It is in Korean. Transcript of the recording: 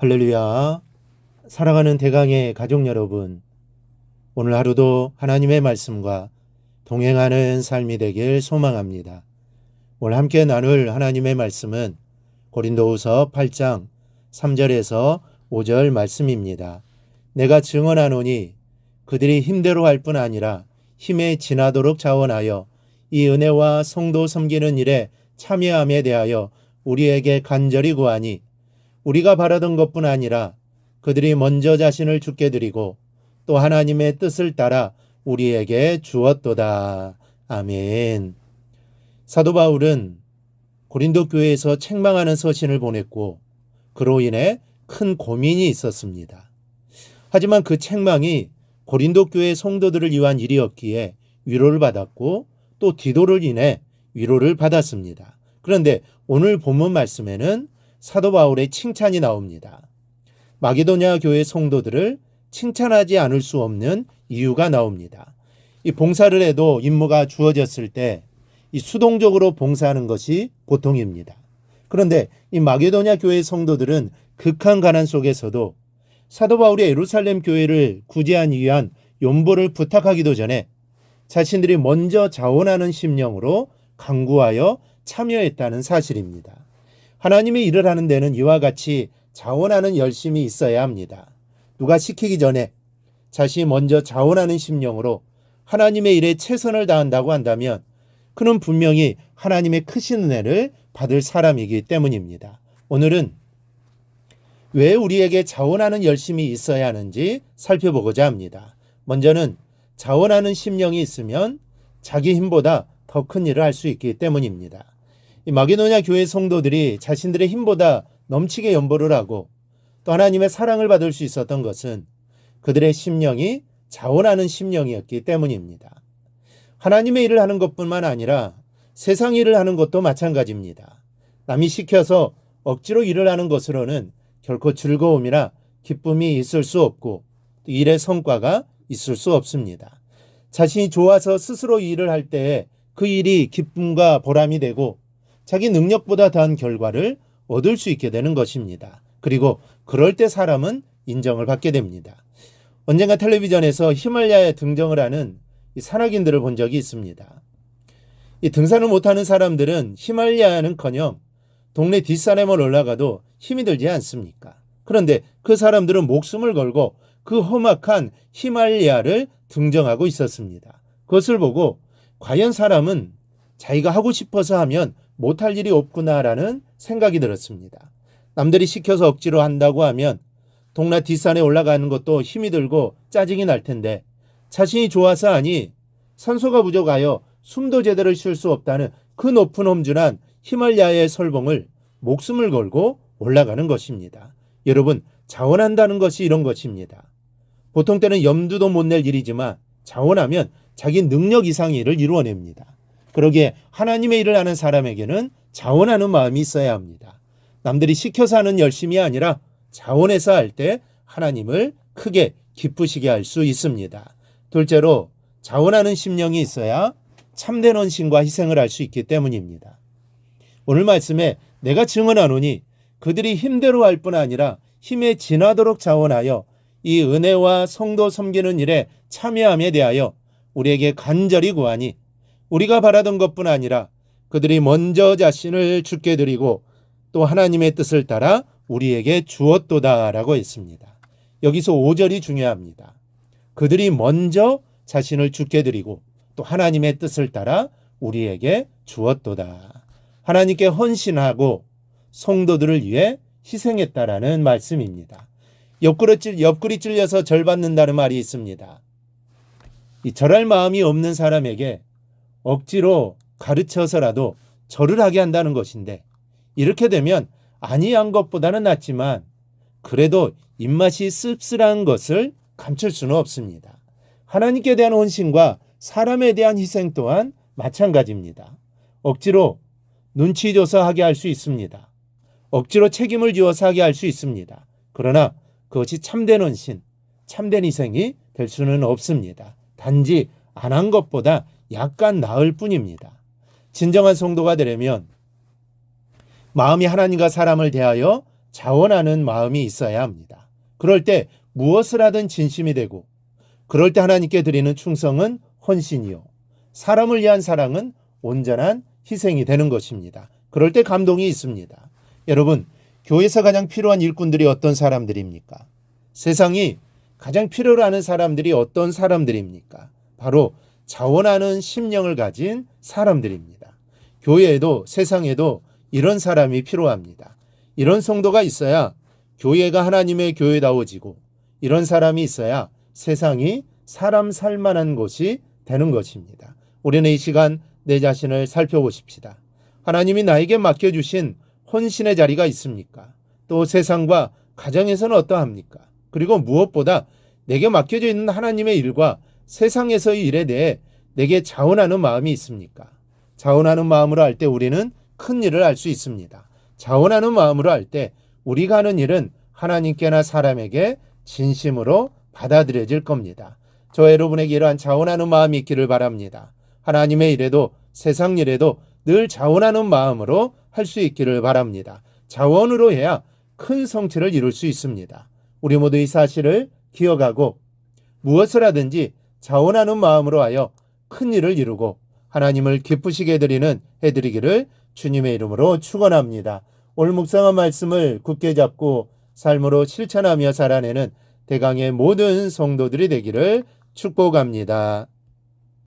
할렐루야. 사랑하는 대강의 가족 여러분, 오늘 하루도 하나님의 말씀과 동행하는 삶이 되길 소망합니다. 오늘 함께 나눌 하나님의 말씀은 고린도후서 8장 3절에서 5절 말씀입니다. 내가 증언하노니 그들이 힘대로 할 뿐 아니라 힘에 지나도록 자원하여 이 은혜와 성도 섬기는 일에 참여함에 대하여 우리에게 간절히 구하니 우리가 바라던 것뿐 아니라 그들이 먼저 자신을 주께 드리고 또 하나님의 뜻을 따라 우리에게 주었도다. 아멘. 사도 바울은 고린도 교회에서 책망하는 서신을 보냈고 그로 인해 큰 고민이 있었습니다. 하지만 그 책망이 고린도 교회 성도들을 위한 일이었기에 위로를 받았고 또 디도를 인해 위로를 받았습니다. 그런데 오늘 본문 말씀에는 사도 바울의 칭찬이 나옵니다. 마게도냐 교회 성도들을 칭찬하지 않을 수 없는 이유가 나옵니다. 이 봉사를 해도 임무가 주어졌을 때 이 수동적으로 봉사하는 것이 보통입니다. 그런데 이 마게도냐 교회 성도들은 극한 가난 속에서도 사도 바울이 예루살렘 교회를 구제하기 위한 연보를 부탁하기도 전에 자신들이 먼저 자원하는 심령으로 강구하여 참여했다는 사실입니다. 하나님의 일을 하는 데는 이와 같이 자원하는 열심이 있어야 합니다. 누가 시키기 전에 자신이 먼저 자원하는 심령으로 하나님의 일에 최선을 다한다고 한다면 그는 분명히 하나님의 크신 은혜를 받을 사람이기 때문입니다. 오늘은 왜 우리에게 자원하는 열심이 있어야 하는지 살펴보고자 합니다. 먼저는 자원하는 심령이 있으면 자기 힘보다 더 큰 일을 할 수 있기 때문입니다. 이 마게도냐 교회 성도들이 자신들의 힘보다 넘치게 연보를 하고 또 하나님의 사랑을 받을 수 있었던 것은 그들의 심령이 자원하는 심령이었기 때문입니다. 하나님의 일을 하는 것뿐만 아니라 세상 일을 하는 것도 마찬가지입니다. 남이 시켜서 억지로 일을 하는 것으로는 결코 즐거움이나 기쁨이 있을 수 없고 또 일의 성과가 있을 수 없습니다. 자신이 좋아서 스스로 일을 할 때에 그 일이 기쁨과 보람이 되고 자기 능력보다 더한 결과를 얻을 수 있게 되는 것입니다. 그리고 그럴 때 사람은 인정을 받게 됩니다. 언젠가 텔레비전에서 히말라야에 등정을 하는 이 산악인들을 본 적이 있습니다. 이 등산을 못하는 사람들은 히말라야는커녕 동네 뒷산에만 올라가도 힘이 들지 않습니까? 그런데 그 사람들은 목숨을 걸고 그 험악한 히말라야를 등정하고 있었습니다. 그것을 보고 과연 사람은 자기가 하고 싶어서 하면 못할 일이 없구나라는 생각이 들었습니다. 남들이 시켜서 억지로 한다고 하면 동네 뒷산에 올라가는 것도 힘이 들고 짜증이 날 텐데 자신이 좋아서 하니 산소가 부족하여 숨도 제대로 쉴 수 없다는 그 높은 험준한 히말라야의 설봉을 목숨을 걸고 올라가는 것입니다. 여러분, 자원한다는 것이 이런 것입니다. 보통 때는 염두도 못 낼 일이지만 자원하면 자기 능력 이상의 일을 이루어냅니다. 그러기에 하나님의 일을 하는 사람에게는 자원하는 마음이 있어야 합니다. 남들이 시켜서 하는 열심이 아니라 자원해서 할 때 하나님을 크게 기쁘시게 할 수 있습니다. 둘째로 자원하는 심령이 있어야 참된 헌신과 희생을 할 수 있기 때문입니다. 오늘 말씀에 내가 증언하노니 그들이 힘대로 할 뿐 아니라 힘에 지나도록 자원하여 이 은혜와 성도 섬기는 일에 참여함에 대하여 우리에게 간절히 구하니 우리가 바라던 것뿐 아니라 그들이 먼저 자신을 주께 드리고 또 하나님의 뜻을 따라 우리에게 주었도다라고 했습니다. 여기서 5절이 중요합니다. 그들이 먼저 자신을 주께 드리고 또 하나님의 뜻을 따라 우리에게 주었도다. 하나님께 헌신하고 성도들을 위해 희생했다라는 말씀입니다. 옆구리 찔려서 절 받는다는 말이 있습니다. 이 절할 마음이 없는 사람에게 억지로 가르쳐서라도 절을 하게 한다는 것인데 이렇게 되면 아니한 것보다는 낫지만 그래도 입맛이 씁쓸한 것을 감출 수는 없습니다. 하나님께 대한 헌신과 사람에 대한 희생 또한 마찬가지입니다. 억지로 눈치 줘서 하게 할 수 있습니다. 억지로 책임을 지어서 하게 할 수 있습니다. 그러나 그것이 참된 헌신, 참된 희생이 될 수는 없습니다. 단지 안 한 것보다 약간 나을 뿐입니다. 진정한 성도가 되려면 마음이 하나님과 사람을 대하여 자원하는 마음이 있어야 합니다. 그럴 때 무엇을 하든 진심이 되고, 그럴 때 하나님께 드리는 충성은 헌신이요, 사람을 위한 사랑은 온전한 희생이 되는 것입니다. 그럴 때 감동이 있습니다. 여러분, 교회에서 가장 필요한 일꾼들이 어떤 사람들입니까? 세상이 가장 필요로 하는 사람들이 어떤 사람들입니까? 바로 자원하는 심령을 가진 사람들입니다. 교회에도 세상에도 이런 사람이 필요합니다. 이런 성도가 있어야 교회가 하나님의 교회다워지고, 이런 사람이 있어야 세상이 사람 살만한 곳이 되는 것입니다. 우리는 이 시간 내 자신을 살펴보십시다. 하나님이 나에게 맡겨주신 헌신의 자리가 있습니까? 또 세상과 가정에서는 어떠합니까? 그리고 무엇보다 내게 맡겨져 있는 하나님의 일과 세상에서의 일에 대해 내게 자원하는 마음이 있습니까? 자원하는 마음으로 할 때 우리는 큰 일을 할 수 있습니다. 자원하는 마음으로 할 때 우리가 하는 일은 하나님께나 사람에게 진심으로 받아들여질 겁니다. 저 여러분에게 이러한 자원하는 마음이 있기를 바랍니다. 하나님의 일에도 세상 일에도 늘 자원하는 마음으로 할 수 있기를 바랍니다. 자원으로 해야 큰 성취를 이룰 수 있습니다. 우리 모두 이 사실을 기억하고 무엇을 하든지 자원하는 마음으로 하여 큰 일을 이루고 하나님을 기쁘시게 해드리기를 주님의 이름으로 축원합니다. 오늘 묵상한 말씀을 굳게 잡고 삶으로 실천하며 살아내는 대강의 모든 성도들이 되기를 축복합니다.